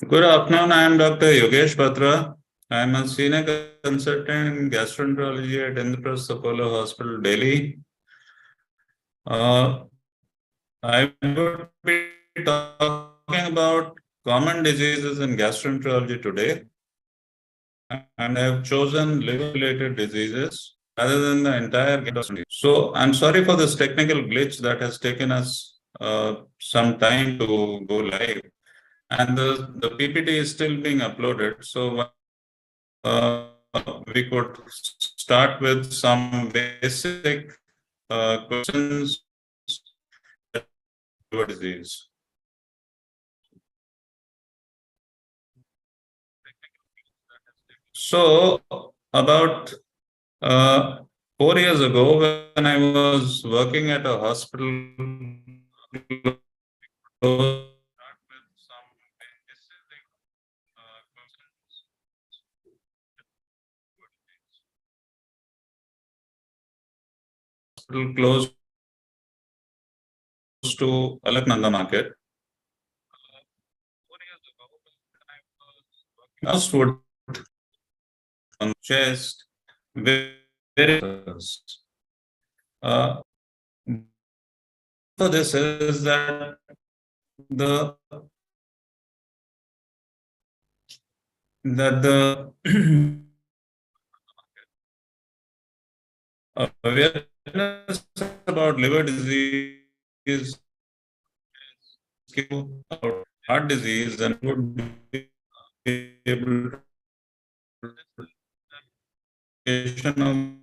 Good afternoon. I am Dr. Yogesh Batra. I am a senior consultant in gastroenterology at Indraprastha Apollo Hospital, Delhi. I would be talking about common diseases in gastroenterology today, and I have chosen liver-related diseases rather than the entire gastroenterology. So I'm sorry for this technical glitch that has taken us some time to go live. And the PPT is still being uploaded. So we could start with some basic questions about disease. So about 4 years ago, when I was working at a hospital, close to Alaknanda market. Most would on chest, very so this is that the awareness about liver disease, about heart disease, and would be able to of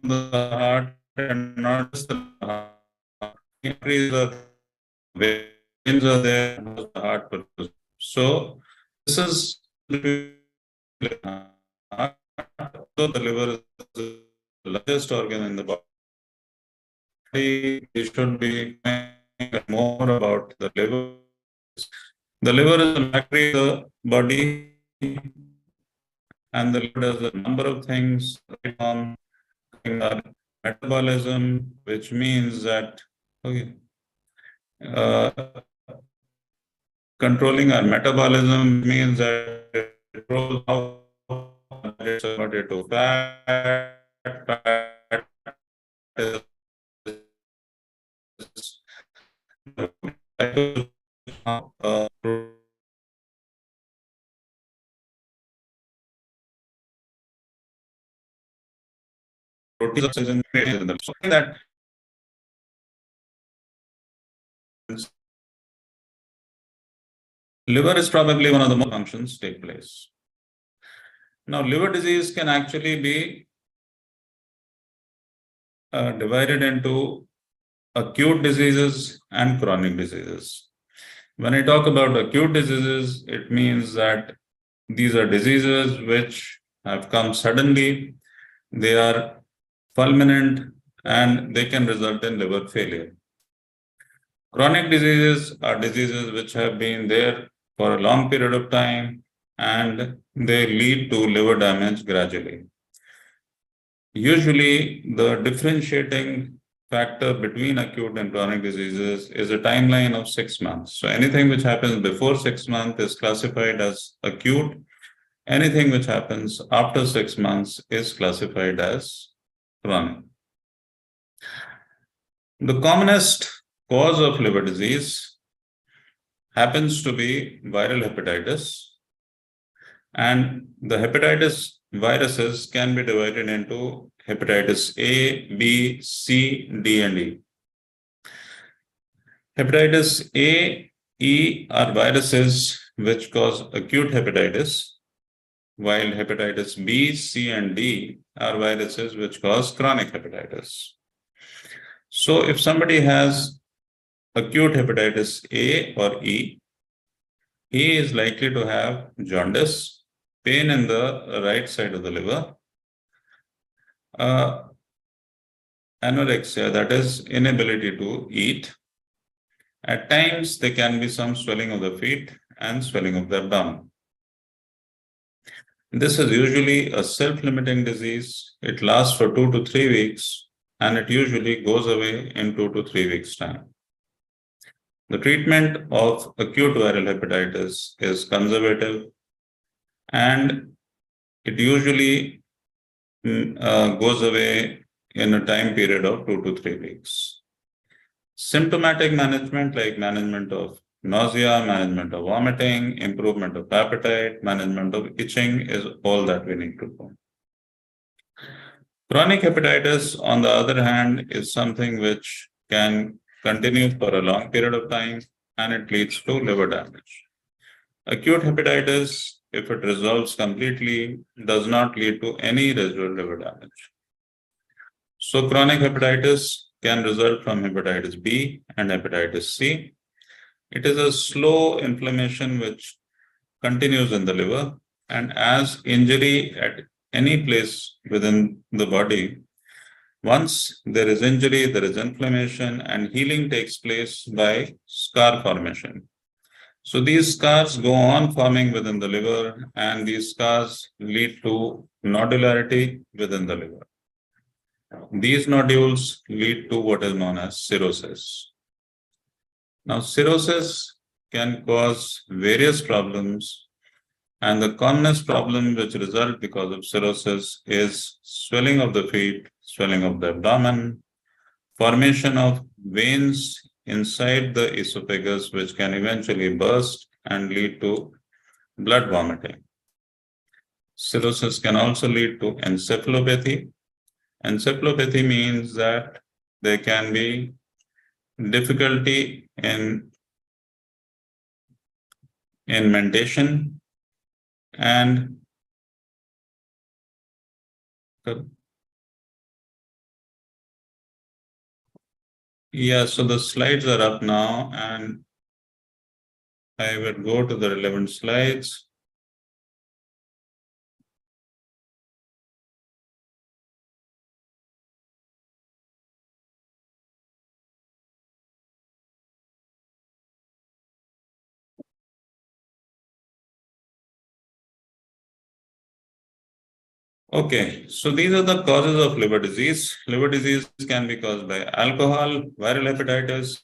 the heart and not just the heart. Increase the veins are there, the heart purpose. So this is the liver is the largest organ in the body. We should be more about the liver. The liver is the factory of the body, and the liver does a number of things on our metabolism, which means that controlling our metabolism means that it controls how it's converted to fat. Fat is protein that liver is probably one of the most functions take place. Now, liver disease can actually be divided into acute diseases and chronic diseases. When I talk about acute diseases, it means that these are diseases which have come suddenly, they are fulminant, and they can result in liver failure. Chronic diseases are diseases which have been there for a long period of time, and they lead to liver damage gradually. Usually, the differentiating factor between acute and chronic diseases is a timeline of 6 months. So anything which happens before 6 months is classified as acute. Anything which happens after 6 months is classified as chronic. The commonest cause of liver disease happens to be viral hepatitis. And the hepatitis viruses can be divided into hepatitis A, B, C, D, and E. Hepatitis A, E are viruses which cause acute hepatitis, while hepatitis B, C, and D are viruses which cause chronic hepatitis. So if somebody has acute hepatitis A or E, he is likely to have jaundice, pain in the right side of the liver, anorexia, that is inability to eat. At times, there can be some swelling of the feet and swelling of the abdomen. This is usually a self-limiting disease. It lasts for 2 to 3 weeks, and it usually goes away in 2 to 3 weeks' time. The treatment of acute viral hepatitis is conservative and it usually goes away in a time period of 2 to 3 weeks. Symptomatic management, like management of nausea, management of vomiting, improvement of appetite, management of itching, is all that we need to do. Chronic hepatitis, on the other hand, is something which can continue for a long period of time, and it leads to liver damage. Acute hepatitis, if it resolves completely, does not lead to any residual liver damage. So chronic hepatitis can result from hepatitis B and hepatitis C. It is a slow inflammation which continues in the liver, and as injury at any place within the body, once there is injury, there is inflammation, and healing takes place by scar formation. So these scars go on forming within the liver, and these scars lead to nodularity within the liver. These nodules lead to what is known as cirrhosis. Now, cirrhosis can cause various problems, and the commonest problem which result because of cirrhosis is swelling of the feet, swelling of the abdomen, formation of veins inside the esophagus, which can eventually burst and lead to blood vomiting. Cirrhosis can also lead to encephalopathy. Encephalopathy means that there can be difficulty in mentation, and so the slides are up now, and I will go to the relevant slides. Okay, so these are the causes of liver disease. Liver disease can be caused by alcohol, viral hepatitis,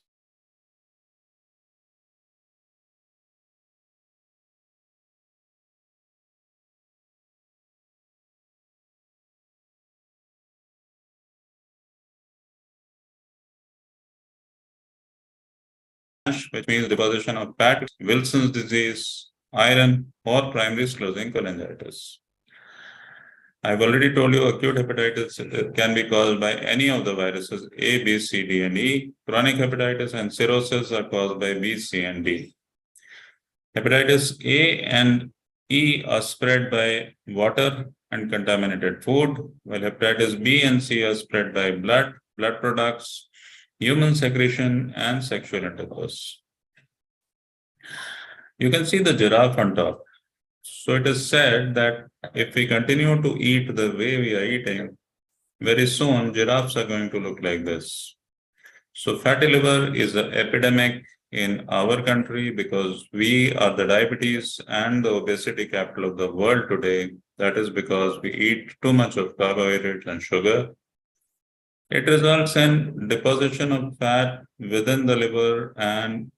which means deposition of fat, Wilson's disease, iron, or primary sclerosing cholangitis. I've already told you acute hepatitis can be caused by any of the viruses A, B, C, D, and E. Chronic hepatitis and cirrhosis are caused by B, C, and D. Hepatitis A and E are spread by water and contaminated food, while hepatitis B and C are spread by blood products, human secretion, and sexual intercourse. You can see the giraffe on top. So it is said that if we continue to eat the way we are eating, very soon giraffes are going to look like this. So fatty liver is an epidemic in our country because we are the diabetes and the obesity capital of the world today. That is because we eat too much of carbohydrates and sugar. It results in deposition of fat within the liver, and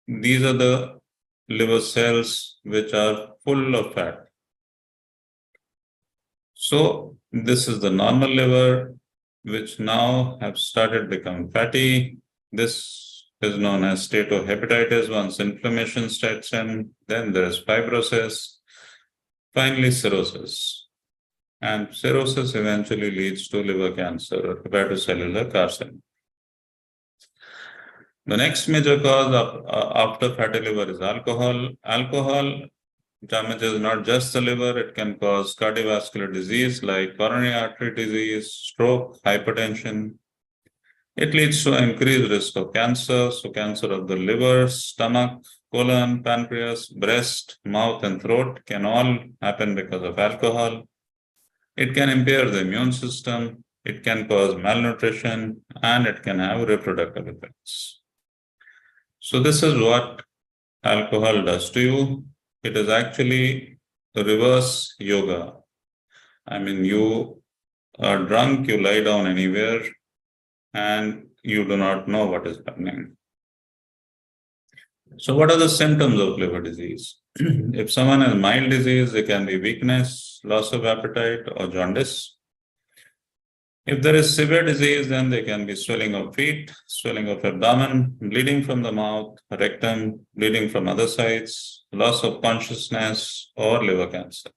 these are the liver cells which are full of fat. So this is the normal liver, which now have started becoming fatty. This is known as steatohepatitis. Once inflammation sets in, then there is fibrosis, finally cirrhosis. And cirrhosis eventually leads to liver cancer or hepatocellular carcinoma. The next major cause after fatty liver is alcohol. Alcohol damages not just the liver, it can cause cardiovascular disease like coronary artery disease, stroke, hypertension. It leads to increased risk of cancer, so cancer of the liver, stomach, colon, pancreas, breast, mouth, and throat can all happen because of alcohol. It can impair the immune system, it can cause malnutrition, and it can have reproductive effects. So this is what alcohol does to you. It is actually the reverse yoga. I mean, you are drunk, you lie down anywhere, and you do not know what is happening. So what are the symptoms of liver disease? If someone has mild disease, it can be weakness, loss of appetite, or jaundice. If there is severe disease, then there can be swelling of feet, swelling of abdomen, bleeding from the mouth, rectum, bleeding from other sides, loss of consciousness, or liver cancer.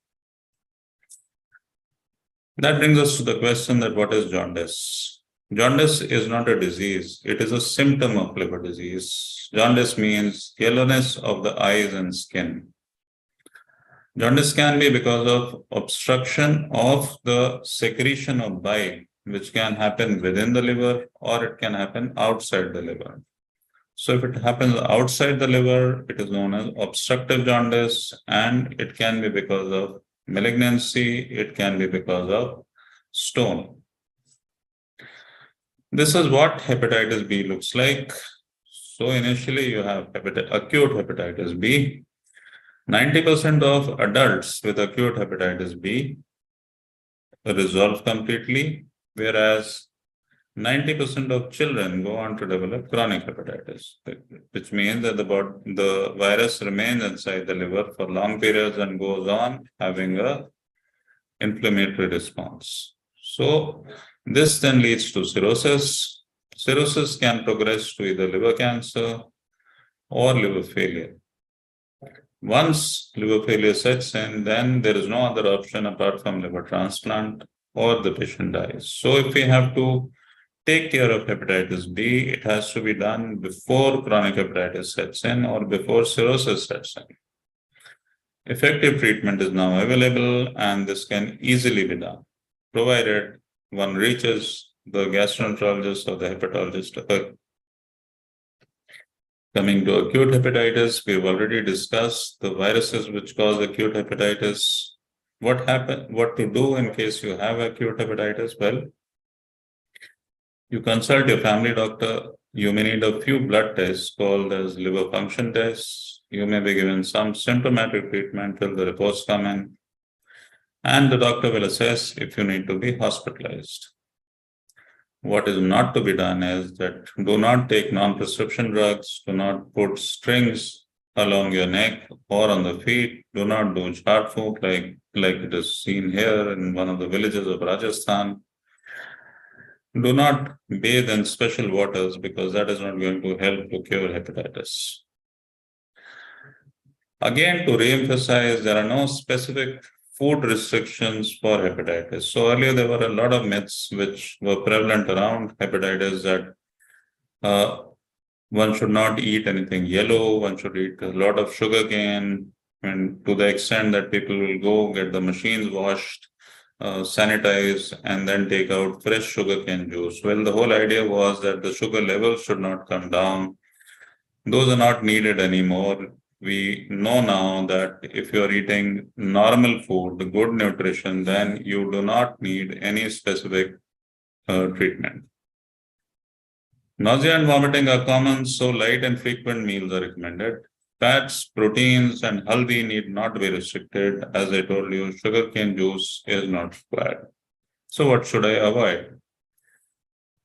That brings us to the question that what is jaundice? Jaundice is not a disease, it is a symptom of liver disease. Jaundice means yellowness of the eyes and skin. Jaundice can be because of obstruction of the secretion of bile, which can happen within the liver or it can happen outside the liver. So if it happens outside the liver, it is known as obstructive jaundice, and it can be because of malignancy, it can be because of stone. This is what hepatitis B looks like. So initially you have acute hepatitis B. 90% of adults with acute hepatitis B resolve completely, whereas 90% of children go on to develop chronic hepatitis, which means that the virus remains inside the liver for long periods and goes on having an inflammatory response. So this then leads to cirrhosis. Cirrhosis can progress to either liver cancer or liver failure. Once liver failure sets in, then there is no other option apart from liver transplant or the patient dies. So if we have to take care of hepatitis B, it has to be done before chronic hepatitis sets in or before cirrhosis sets in. Effective treatment is now available, and this can easily be done, provided one reaches the gastroenterologist or the hepatologist. Coming to acute hepatitis, we've already discussed the viruses which cause acute hepatitis. What to do in case you have acute hepatitis? Well, you consult your family doctor. You may need a few blood tests called as liver function tests. You may be given some symptomatic treatment till the reports come in, and the doctor will assess if you need to be hospitalized. What is not to be done is that do not take non-prescription drugs, do not put strings along your neck or on the feet, do not do jhar food like it is seen here in one of the villages of Rajasthan. Do not bathe in special waters because that is not going to help to cure hepatitis. Again, to re-emphasize, there are no specific food restrictions for hepatitis. So earlier there were a lot of myths which were prevalent around hepatitis that one should not eat anything yellow, one should eat a lot of sugarcane, and to the extent that people will go get the machines washed, sanitize, and then take out fresh sugarcane juice. Well, the whole idea was that the sugar levels should not come down. Those are not needed anymore. We know now that if you're eating normal food, good nutrition, then you do not need any specific treatment. Nausea and vomiting are common, so light and frequent meals are recommended. Fats, proteins, and haldi need not be restricted. As I told you, sugarcane juice is not required. So what should I avoid?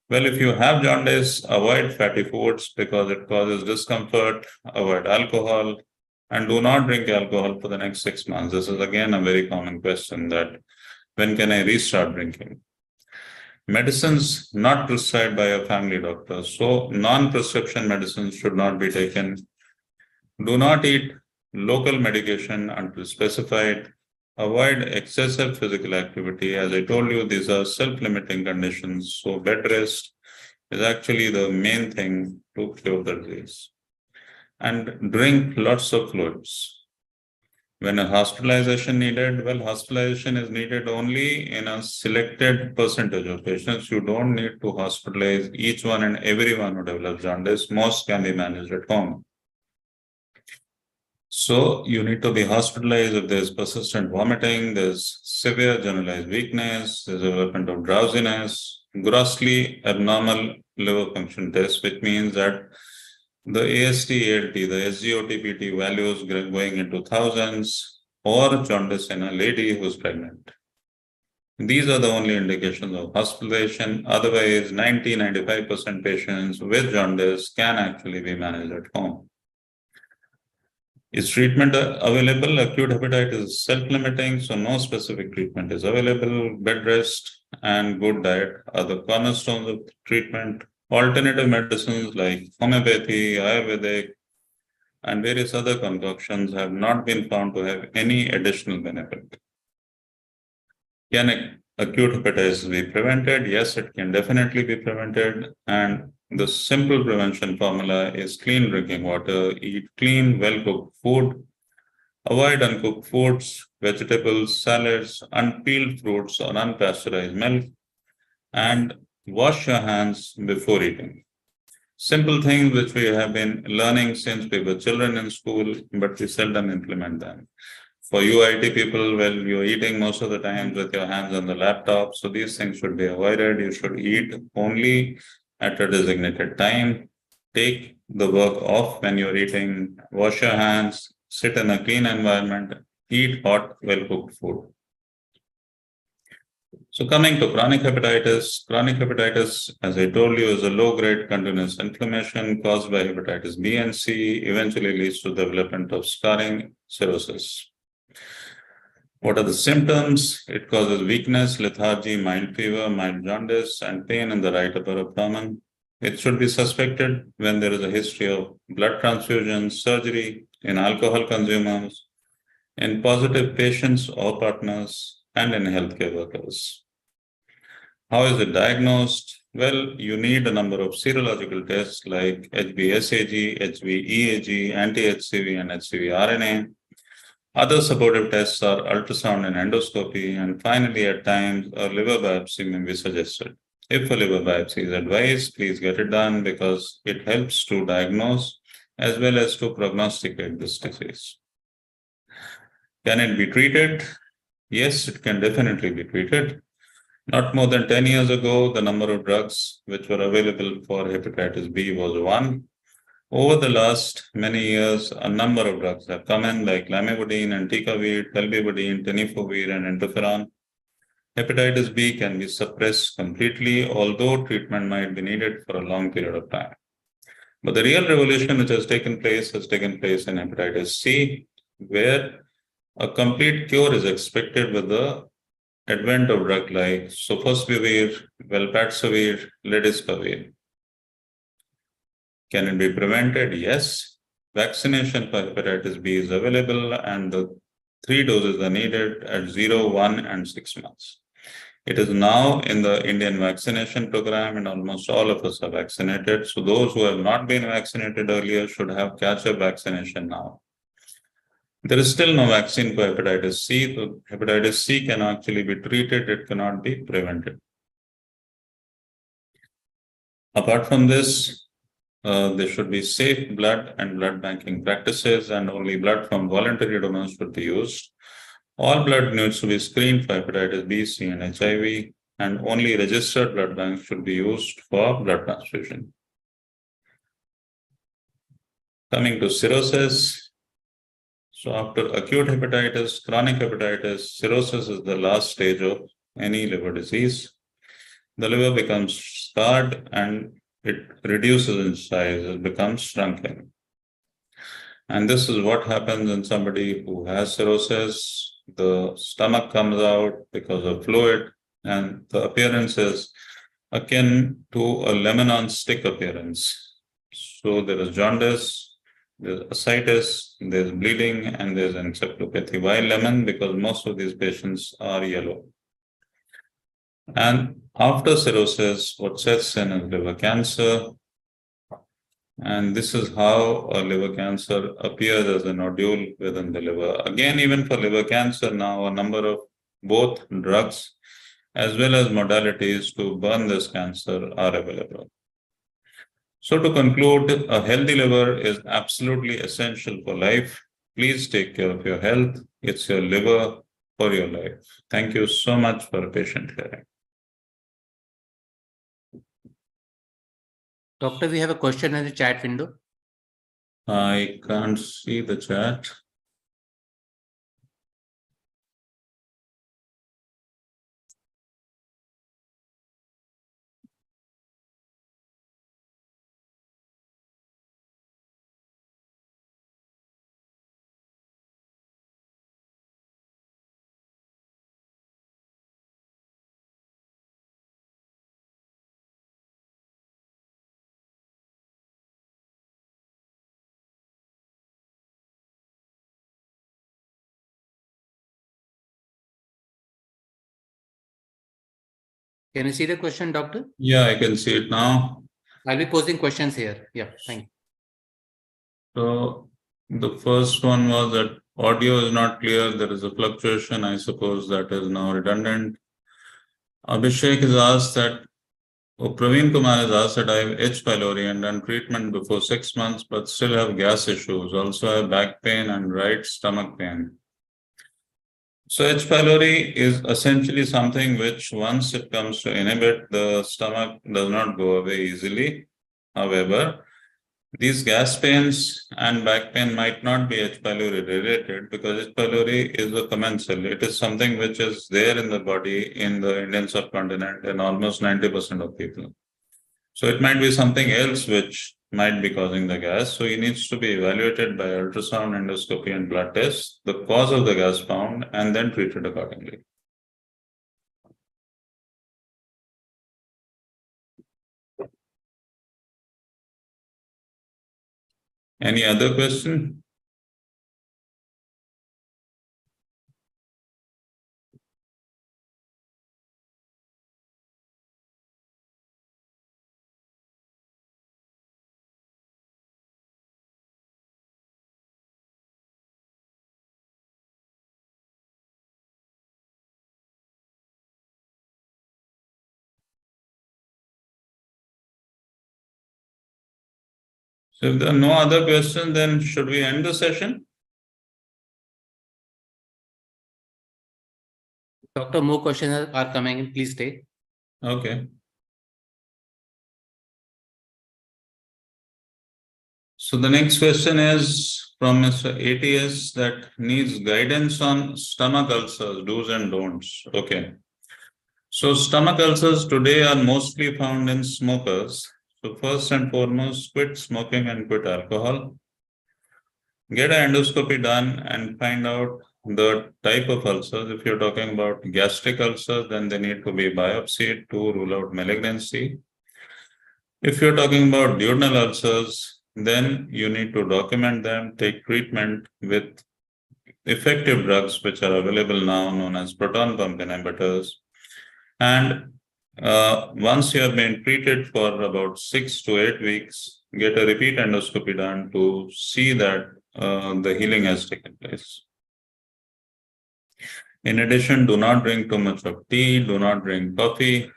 Well, if you have jaundice, avoid fatty foods because it causes discomfort, avoid alcohol, and do not drink alcohol for the next 6 months. This is again a very common question, that when can I restart drinking? Medicines not prescribed by a family doctor. So non-prescription medicines should not be taken. Do not eat local medication until specified. Avoid excessive physical activity. As I told you, these are self-limiting conditions. So bed rest is actually the main thing to cure the disease. And drink lots of fluids. When a hospitalization needed, well, hospitalization is needed only in a selected percentage of patients. You don't need to hospitalize each one and everyone who develops jaundice. Most can be managed at home. So you need to be hospitalized if there's persistent vomiting, there's severe generalized weakness, there's development of drowsiness, grossly abnormal liver function test, which means that the AST, ALT, the SGOT-PT values going into thousands, or jaundice in a lady who's pregnant. These are the only indications of hospitalization. Otherwise, 90-95% patients with jaundice can actually be managed at home. Is treatment available? Acute hepatitis is self-limiting, so no specific treatment is available. Bed rest and good diet are the cornerstones of treatment. Alternative medicines like homeopathy, Ayurvedic, and various other concoctions have not been found to have any additional benefit. Can acute hepatitis be prevented? Yes, it can definitely be prevented. And the simple prevention formula is clean drinking water, eat clean, well-cooked food, avoid uncooked foods, vegetables, salads, unpeeled fruits, or unpasteurized milk, and wash your hands before eating. Simple things which we have been learning since we were children in school, but we seldom implement them. For you IT people, well, you're eating most of the times with your hands on the laptop, so these things should be avoided. You should eat only at a designated time. Take the work off when you're eating, wash your hands, sit in a clean environment, eat hot, well-cooked food. So coming to chronic hepatitis, as I told you, is a low-grade continuous inflammation caused by hepatitis B and C, eventually leads to development of scarring, cirrhosis. What are the symptoms? It causes weakness, lethargy, mild fever, mild jaundice, and pain in the right upper abdomen. It should be suspected when there is a history of blood transfusions, surgery, in alcohol consumers, in positive patients or partners, and in healthcare workers. How is it diagnosed? Well, you need a number of serological tests like HbSAg, HbEAg, anti-HCV, and HCV-RNA. Other supportive tests are ultrasound and endoscopy, and finally, at times, a liver biopsy may be suggested. If a liver biopsy is advised, please get it done because it helps to diagnose as well as to prognosticate this disease. Can it be treated? Yes, it can definitely be treated. Not more than 10 years ago, the number of drugs which were available for hepatitis B was 1. Over the last many years, a number of drugs have come in like lamivudine, entecavir, telbivudine, tenofovir, and interferon. Hepatitis B can be suppressed completely, although treatment might be needed for a long period of time. But the real revolution which has taken place in hepatitis C, where a complete cure is expected with the advent of drugs like sofosbuvir, velpatasvir, ledisavir. Can it be prevented? Yes. Vaccination for hepatitis B is available, and the 3 doses are needed at 0, 1, and 6 months. It is now in the Indian vaccination program, and almost all of us are vaccinated. So those who have not been vaccinated earlier should have catch-up vaccination now. There is still no vaccine for hepatitis C. So hepatitis C can actually be treated, it cannot be prevented. Apart from this, there should be safe blood and blood banking practices, and only blood from voluntary donors should be used. All blood needs to be screened for hepatitis B, C, and HIV, and only registered blood banks should be used for blood transfusion. Coming to cirrhosis. So after acute hepatitis, chronic hepatitis, cirrhosis is the last stage of any liver disease. The liver becomes scarred and it reduces in size, it becomes shrunken. And this is what happens in somebody who has cirrhosis. The stomach comes out because of fluid, and the appearance is akin to a lemon on stick appearance. So there is jaundice, there's ascites, there's bleeding, and there's encephalopathy. Why lemon? Because most of these patients are yellow. And after cirrhosis, what sets in is liver cancer. And this is how a liver cancer appears as a nodule within the liver. Again, even for liver cancer now, a number of both drugs as well as modalities to burn this cancer are available. So to conclude, a healthy liver is absolutely essential for life. Please take care of your health. It's your liver for your life. Thank you so much for a patient hearing. Doctor, we have a question in the chat window. I can't see the chat. Can you see the question, doctor? Yeah, I can see it now. I'll be posing questions here. Yeah, thank you. So the first one was that audio is not clear. There is a fluctuation. I suppose that is now redundant. Abhishek has asked that, Praveen Kumar has asked that I have H. pylori and done treatment before 6 months, but still have gas issues. Also have back pain and right stomach pain. So H. pylori is essentially something which, once it comes to inhibit, the stomach does not go away easily. However, these gas pains and back pain might not be H. pylori related, because H. pylori is a commensal. It is something which is there in the body in the Indian subcontinent in almost 90% of people. So it might be something else which might be causing the gas. So he needs to be evaluated by ultrasound, endoscopy, and blood tests, the cause of the gas found, and then treated accordingly. Any other question? So if there are no other questions, then should we end the session? Doctor, more questions are coming in. Please stay. Okay. So the next question is from Mr. ATS that needs guidance on stomach ulcers, do's and don'ts. Okay. So stomach ulcers today are mostly found in smokers. So first and foremost, quit smoking and quit alcohol. Get an endoscopy done and find out the type of ulcers. If you're talking about gastric ulcers, then they need to be biopsied to rule out malignancy. If you're talking about duodenal ulcers, then you need to document them, take treatment with effective drugs which are available now, known as proton pump inhibitors. And once you have been treated for about 6 to 8 weeks, get a repeat endoscopy done to see that the healing has taken place. In addition, do not drink too much of tea, do not drink coffee,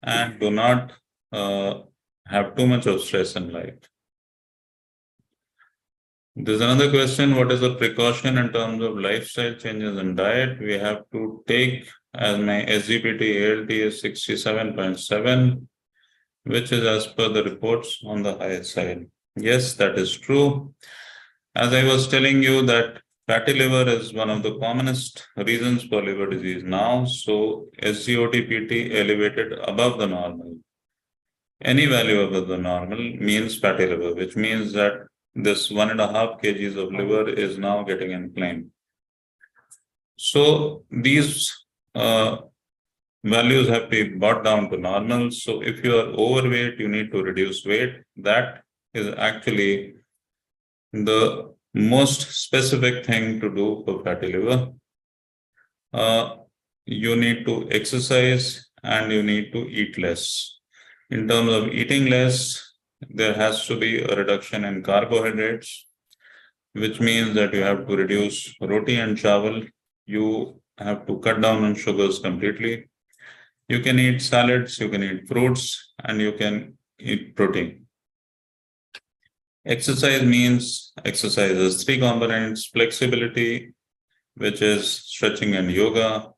and do not have too much of stress in life. There's another question. What is the precaution in terms of lifestyle changes in diet? We have to take, as my SGPT ALT is 67.7, which is as per the reports on the higher side. Yes, that is true. As I was telling you that fatty liver is one of the commonest reasons for liver disease now. So SGOT-PT elevated above the normal. Any value above the normal means fatty liver, which means that this 1.5 kgs of liver is now getting inflamed. So these values have to be brought down to normal. So if you are overweight, you need to reduce weight. That is actually the most specific thing to do for fatty liver. You need to exercise and you need to eat less. In terms of eating less, there has to be a reduction in carbohydrates, which means that you have to reduce roti and chawal. You have to cut down on sugars completely. You can eat salads, you can eat fruits, and you can eat protein. Exercise means exercise has 3 components: flexibility, which is stretching and yoga,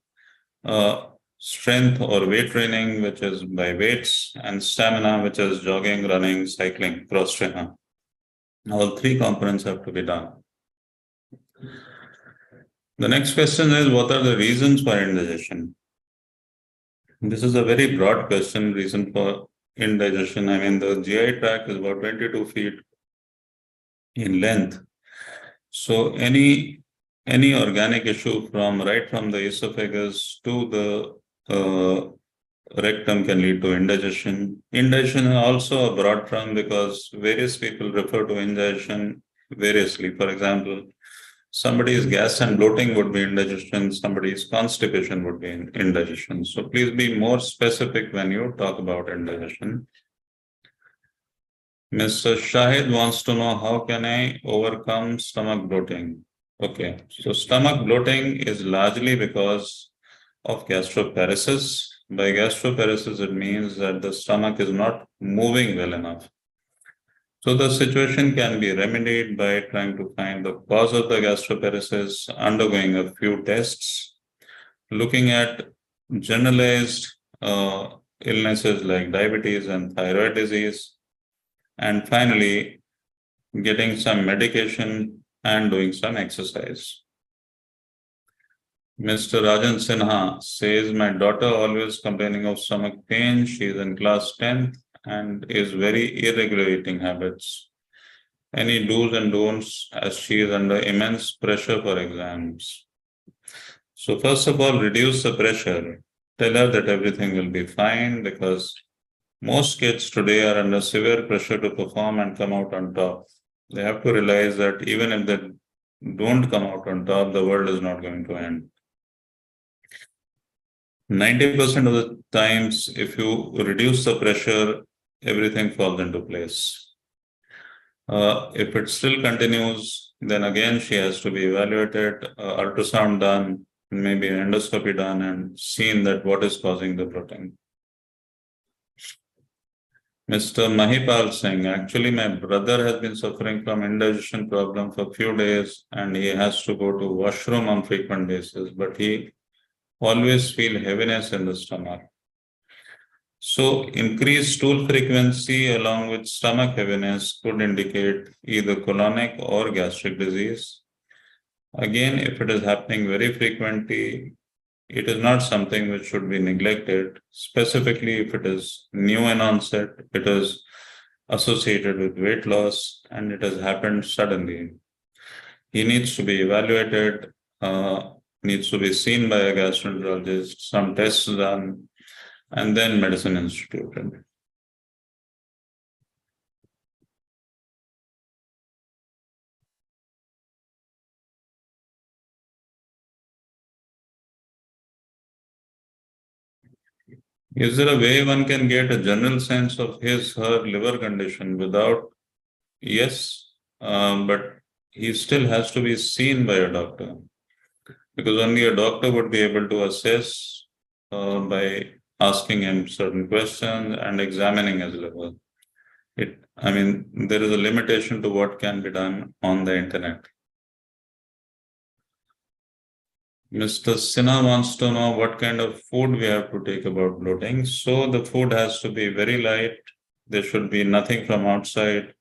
strength or weight training, which is by weights, and stamina, which is jogging, running, cycling, cross trainer. All 3 components have to be done. The next question is, what are the reasons for indigestion? This is a very broad question, reason for indigestion. I mean, the GI tract is about 22 feet in length. So any organic issue right from the esophagus to the rectum can lead to indigestion. Indigestion is also a broad term because various people refer to indigestion variously. For example, Somebody's gas and bloating would be indigestion. Somebody's constipation would be indigestion. So please be more specific when you talk about indigestion. Mr. Shahid wants to know, how can I overcome stomach bloating? Okay, so stomach bloating is largely because of gastroparesis. By gastroparesis, it means that the stomach is not moving well enough. So the situation can be remedied by trying to find the cause of the gastroparesis, undergoing a few tests, looking at generalized illnesses like diabetes and thyroid disease, and finally getting some medication and doing some exercise. Mr. Rajan Sinha says, my daughter always complaining of stomach pain. She is in class 10th and is very irregular eating habits. Any do's and don'ts as she is under immense pressure for exams? So first of all, reduce the pressure. Tell her that everything will be fine, because most kids today are under severe pressure to perform and come out on top. They have to realize that even if they don't come out on top, the world is not going to end. 90% of the times, if you reduce the pressure, everything falls into place. If it still continues, then again she has to be evaluated, ultrasound done, maybe an endoscopy done, and seen that what is causing the bloating. Mr. Mahipal saying, actually my brother has been suffering from indigestion problem for a few days and he has to go to washroom on frequent basis, but he always feel heaviness in the stomach. So increased stool frequency along with stomach heaviness could indicate either colonic or gastric disease. Again, if it is happening very frequently, it is not something which should be neglected, specifically if it is new in onset, it is associated with weight loss, and it has happened suddenly. He needs to be evaluated, needs to be seen by a gastroenterologist, some tests done, and then medicine instituted. Is there a way one can get a general sense of her liver condition without? Yes, but he still has to be seen by a doctor, because only a doctor would be able to assess by asking him certain questions and examining his liver. There is a limitation to what can be done on the internet. Mr. Sinha wants to know what kind of food we have to take about bloating. So the food has to be very light. There should be nothing from outside,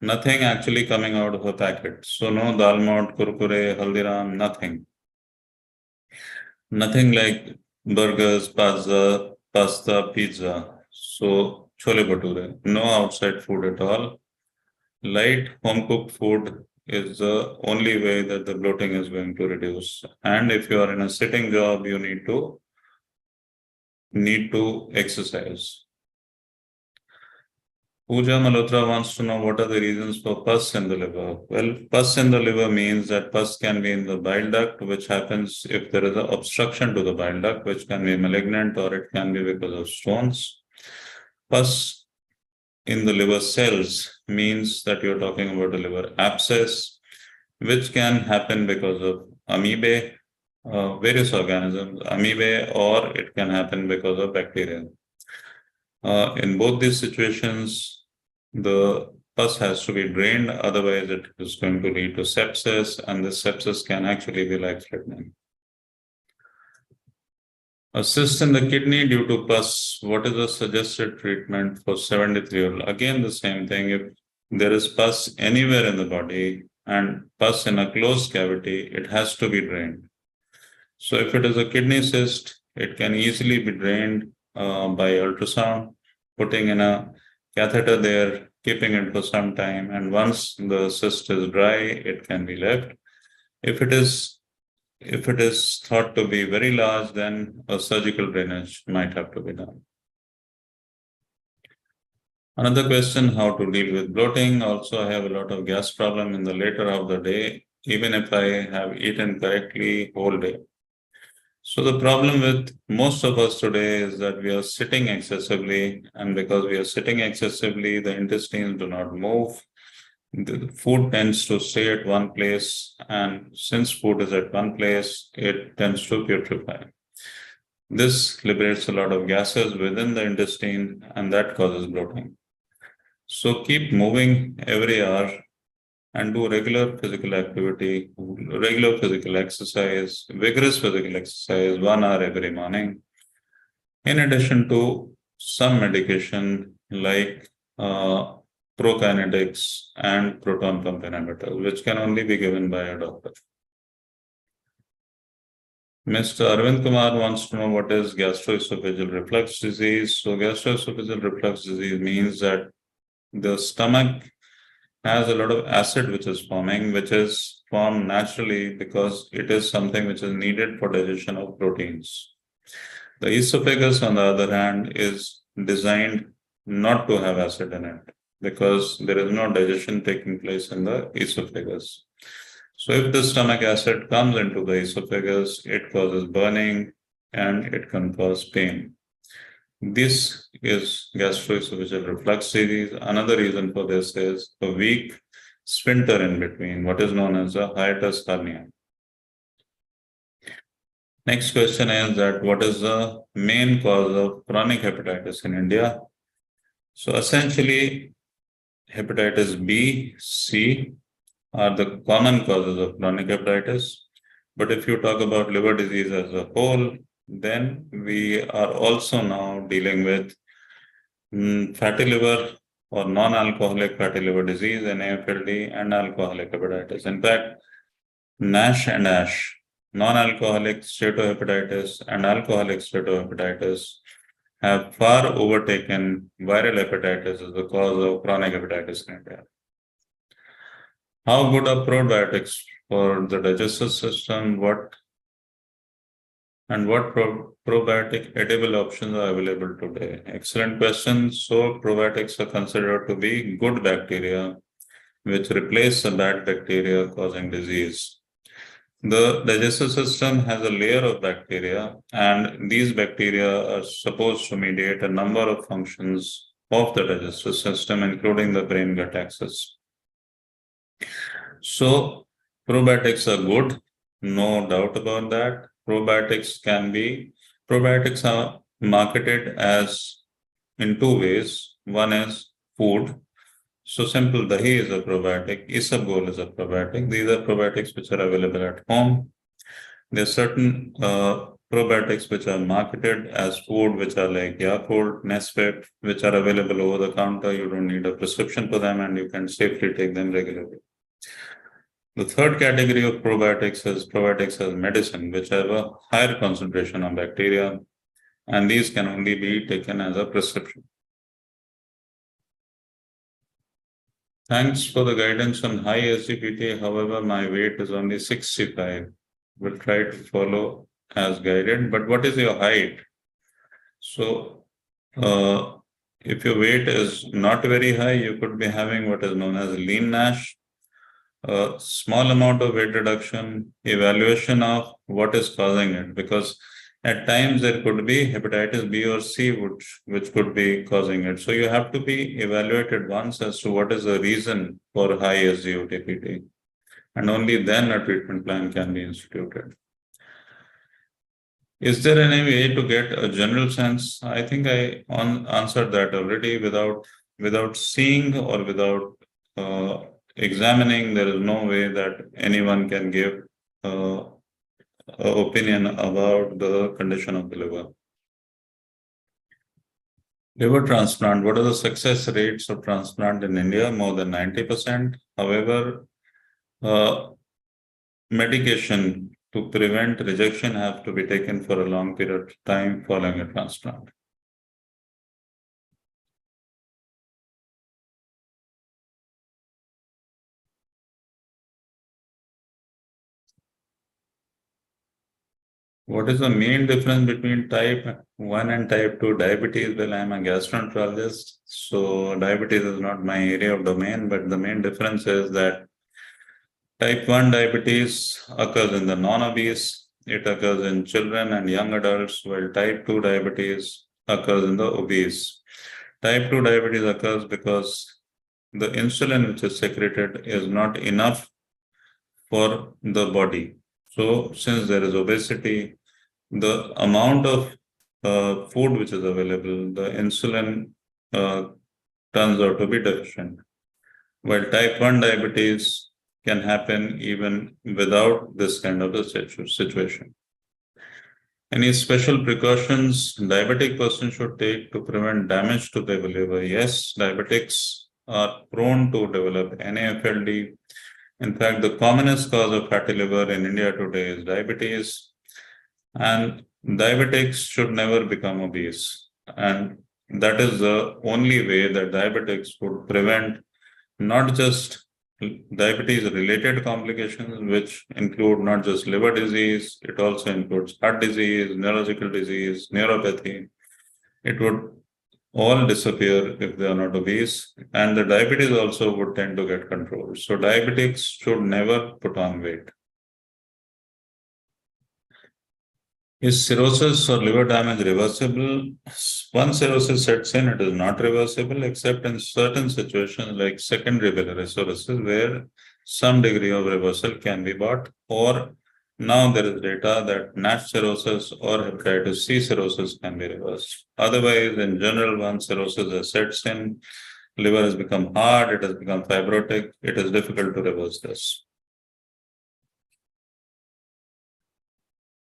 nothing actually coming out of a packet. So no dalmot, kurkure, haldiram, nothing. Nothing like burgers, pasta, pizza. So chole bhature, no outside food at all. Light home cooked food is the only way that the bloating is going to reduce. And if you are in a sitting job, you need to exercise. Pooja Malhotra wants to know what are the reasons for pus in the liver. Well, pus in the liver means that pus can be in the bile duct, which happens if there is an obstruction to the bile duct, which can be malignant or it can be because of stones. Pus in the liver cells means that you're talking about a liver abscess, which can happen because of amoebae, various organisms, amoebae, or it can happen because of bacteria. In both these situations, the pus has to be drained, otherwise it is going to lead to sepsis, and the sepsis can actually be life-threatening. A cyst in the kidney due to pus, what is the suggested treatment for 73-year-old? Again, the same thing. If there is pus anywhere in the body and pus in a closed cavity, it has to be drained. So if it is a kidney cyst, it can easily be drained by ultrasound, putting in a catheter there, keeping it for some time, and once the cyst is dry, it can be left. If it is thought to be very large, then a surgical drainage might have to be done. Another question, how to deal with bloating. Also, I have a lot of gas problem in the later of the day. even if I have eaten correctly whole day. So the problem with most of us today is that we are sitting excessively, and because we are sitting excessively, the intestines do not move. The food tends to stay at one place, and since food is at one place, it tends to putrefy. This liberates a lot of gases within the intestine, and that causes bloating. So keep moving every hour and do regular physical activity, regular physical exercise, vigorous physical exercise, 1 hour every morning. In addition to some medication like prokinetics and proton pump inhibitors, which can only be given by a doctor. Mr. Arvind Kumar wants to know what is gastroesophageal reflux disease. So gastroesophageal reflux disease means that the stomach has a lot of acid which is forming, which is formed naturally because it is something which is needed for digestion of proteins. The esophagus, on the other hand, is designed not to have acid in it because there is no digestion taking place in the esophagus. So if the stomach acid comes into the esophagus, it causes burning and it can cause pain. This is gastroesophageal reflux disease. Another reason for this is a weak sphincter in between, what is known as a hiatus hernia. Next question is that what is the main cause of chronic hepatitis in India? So essentially, hepatitis B, C are the common causes of chronic hepatitis. But if you talk about liver disease as a whole, then we are also now dealing with fatty liver or non-alcoholic fatty liver disease, NAFLD, and alcoholic hepatitis. In fact, NASH and ASH, non-alcoholic steatohepatitis and alcoholic steatohepatitis, have far overtaken viral hepatitis as the cause of chronic hepatitis in India. How good are probiotics for the digestive system? What probiotic edible options are available today? Excellent question. So probiotics are considered to be good bacteria which replace the bad bacteria causing disease. The digestive system has a layer of bacteria, and these bacteria are supposed to mediate a number of functions of the digestive system, including the brain-gut axis. So probiotics are good, no doubt about that. Probiotics are marketed as in two ways. One is food. So simple dahi is a probiotic, isabgol is a probiotic. These are probiotics which are available at home. There are certain probiotics which are marketed as food, which are like Yakult, Nesquik, which are available over the counter. You don't need a prescription for them and you can safely take them regularly. The third category of probiotics is probiotics as medicine, which have a higher concentration of bacteria, and these can only be taken as a prescription. Thanks for the guidance on high SGPT. However, my weight is only 65. We'll try to follow as guided. But what is your height? So, if your weight is not very high, you could be having what is known as lean NASH. A small amount of weight reduction, evaluation of what is causing it, because at times there could be hepatitis B or C which could be causing it. So you have to be evaluated once as to what is the reason for high SGOTPT, and only then a treatment plan can be instituted. Is there any way to get a general sense? I think I answered that already. Without seeing or without examining, there is no way that anyone can give opinion about the condition of the liver. Liver transplant, what are the success rates of transplant in India? More than 90%. However, medication to prevent rejection have to be taken for a long period of time following a transplant. What is the main difference between type 1 and type 2 diabetes? Well, I'm a gastroenterologist, so diabetes is not my area of domain, but the main difference is that Type 1 diabetes occurs in the non-obese. It occurs in children and young adults, while type 2 diabetes occurs in the obese. Type 2 diabetes occurs because the insulin which is secreted is not enough for the body. So, since there is obesity, the amount of food which is available, the insulin turns out to be deficient. While type 1 diabetes can happen even without this kind of a situation. Any special precautions diabetic person should take to prevent damage to the liver? Yes, diabetics are prone to develop NAFLD. In fact, the commonest cause of fatty liver in India today is diabetes, and diabetics should never become obese. And that is the only way that diabetics would prevent not just diabetes related complications, which include not just liver disease, it also includes heart disease, neurological disease, neuropathy. It would all disappear if they are not obese, and the diabetes also would tend to get controlled. So diabetics should never put on weight. Is cirrhosis or liver damage reversible? Once cirrhosis sets in, it is not reversible, except in certain situations like secondary biliary cirrhosis, where some degree of reversal can be brought, or now there is data that NASH cirrhosis or hepatitis C cirrhosis can be reversed. Otherwise, in general, once cirrhosis sets in, liver has become hard, it has become fibrotic, it is difficult to reverse this.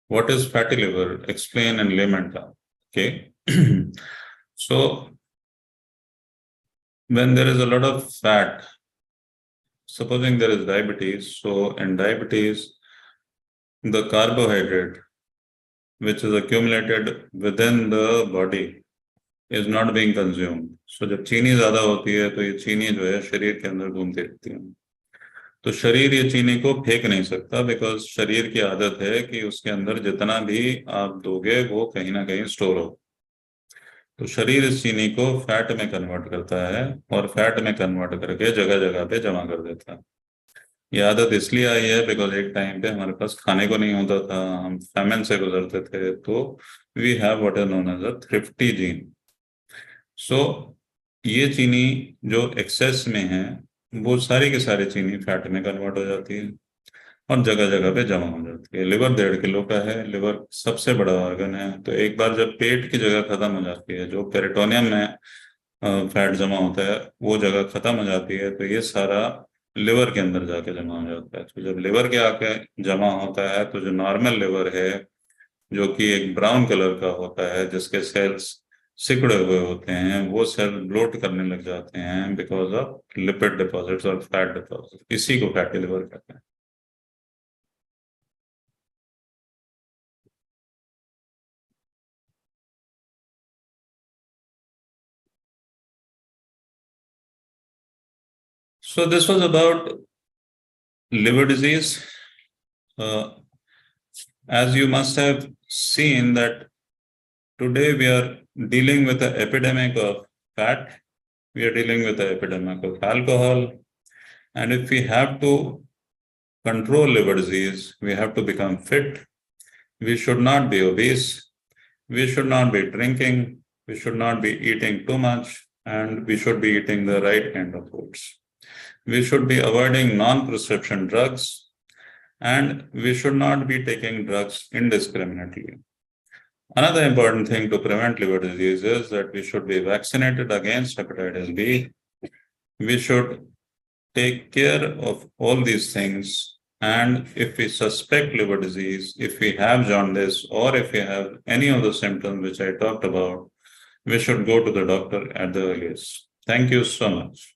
What is fatty liver? Explain in layman terms. Okay. So, when there is a lot of fat, supposing there is diabetes, so in diabetes, the carbohydrate which is accumulated within the body is not being consumed. So, जब चीनी ज़्यादा होती है तो ये चीनी जो है शरीर के अंदर घूमती रहती है. तो शरीर ये चीनी को फेंक नहीं सकता, बिकॉज शरीर की आदत है कि उसके अंदर जितना भी आप दोगे वो कहीं ना कहीं स्टोर हो. तो शरीर इस चीनी को फैट में कन्वर्ट करता है और फैट में कन्वर्ट करके जगह जगह पे जमा कर देता है. ये आदत इसलिए आई है बिकॉज एक टाइम पे हमारे पास खाने को नहीं होता था, हम फैमिन से गुजरते थे, तो we have what is known as a thrifty gene. So ये चीनी जो एक्सेस में है वो सारी की सारी चीनी फैट में कन्वर्ट हो जाती है और जगह जगह पे जमा हो जाती है. लिवर 1.5 किलो का है, लिवर सबसे बड़ा ऑर्गन है, तो एक बार जब पेट की जगह खत्म हो जाती है, जो पेरिटोनियम में फैट जमा होता है वो जगह खत्म हो जाती है, तो ये सारा लिवर के अंदर जाके जमा हो जाता है. तो जब लिवर के आके जमा होता है तो जो नॉर्मल लिवर है जो कि एक ब्राउन कलर का होता है जिसके सेल्स सिकुड़े हुए होते हैं, वो सेल ब्लोट करने लग जाते हैं बिकॉज ऑफ लिपिड डिपॉजिट्स और फैट डिपॉजिट. इसी को फैटी लिवर कहते हैं. So this was about liver disease. As you must have seen that today we are dealing with the epidemic of fat, we are dealing with the epidemic of alcohol, and if we have to control liver disease, we have to become fit. We should not be obese, we should not be drinking, we should not be eating too much, and we should be eating the right kind of foods. We should be avoiding non-prescription drugs, and we should not be taking drugs indiscriminately. Another important thing to prevent liver disease is that we should be vaccinated against hepatitis B. We should take care of all these things, and if we suspect liver disease, if we have jaundice, or if we have any of the symptoms which I talked about, we should go to the doctor at the earliest. Thank you so much.